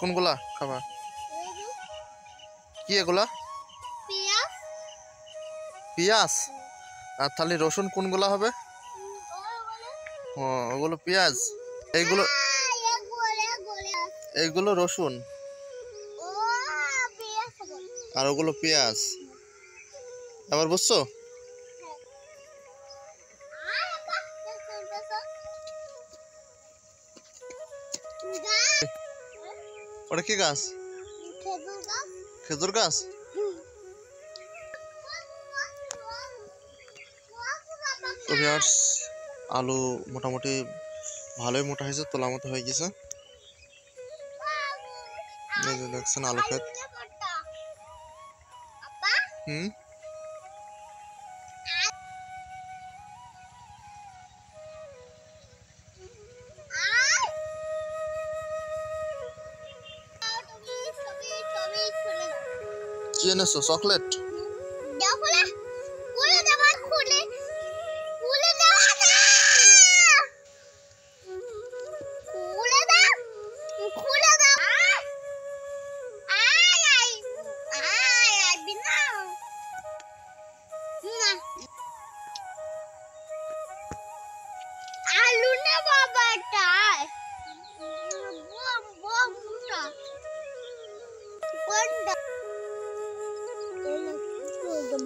কোনগুলা খাবা? কি এগুলা? পেঁয়াজ। আর তাহলে রসুন কোনগুলা হবে? ও, ওগুলো পেঁয়াজ। এইগুলো এইগুলো রসুন আর ওগুলো পেঁয়াজ। আবার বুঝছো? ওটা কি গাছ? খেজুর গাছ। তো ভিউয়ার্স, আলু মোটামুটি ভালোই মোটা হয়েছে, তোলা মতো হয়ে গেছে। এই যে দেখছেন আলু ক্ষেত। কি এনেছো? চকলেট?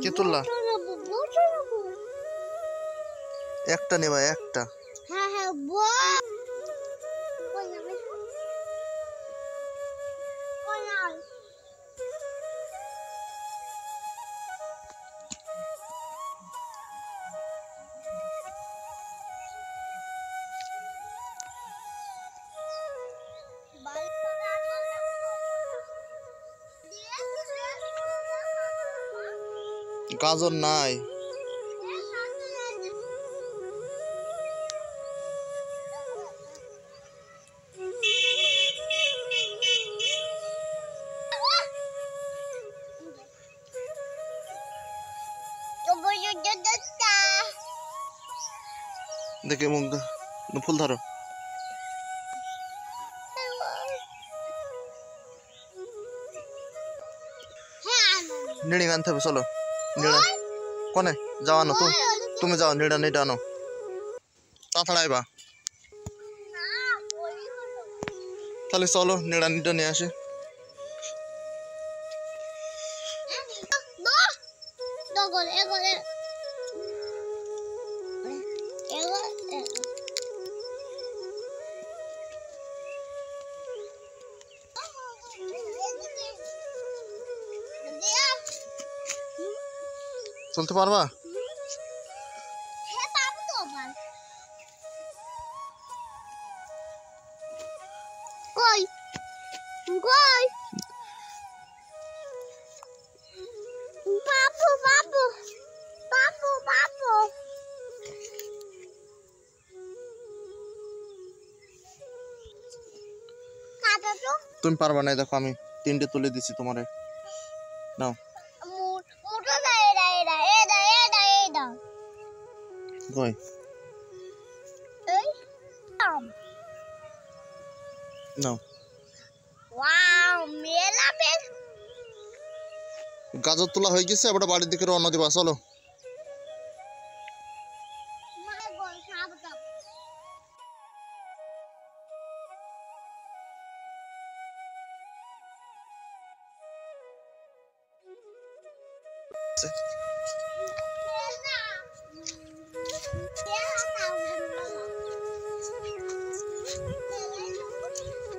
কি তুললা? একটা নেবা? একটা? গাজর নাই। দেখে মুখ ফুল ধরো। নিড়ি আনতে হবে, চলো। নিড়া কোনে যাও, আনো তুমি যাও, নিড়া নিটা আনো, তাড়াতাড়ি আইবা। তাহলে চলো নিড়া নিটা নিয়ে আসে। চলতে পারবা? তুমি পারবা না, দেখো আমি 3টে তুলে দিছি তোমারে, নাও। কই নাও। গাজর তোলা হয়ে গেছে, এবার বাড়ির দিকে রওনা দিবা, চলো।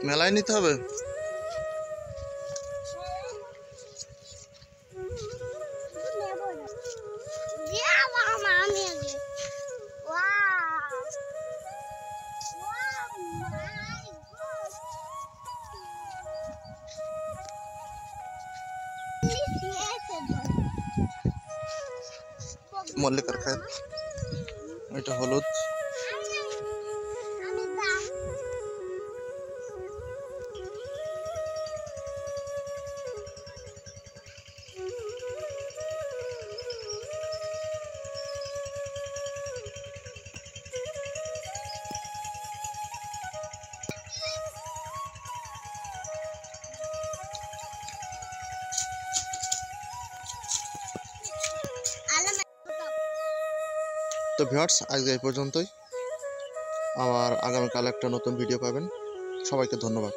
মেলায় নিতে হবে। মল্লিকার ক্ষেত, এটা হলুদ। তো ভিউয়ার্স আজকে এই পর্যন্তই, আবার আগামীকাল একটা নতুন ভিডিও পাবেন। সবাইকে ধন্যবাদ।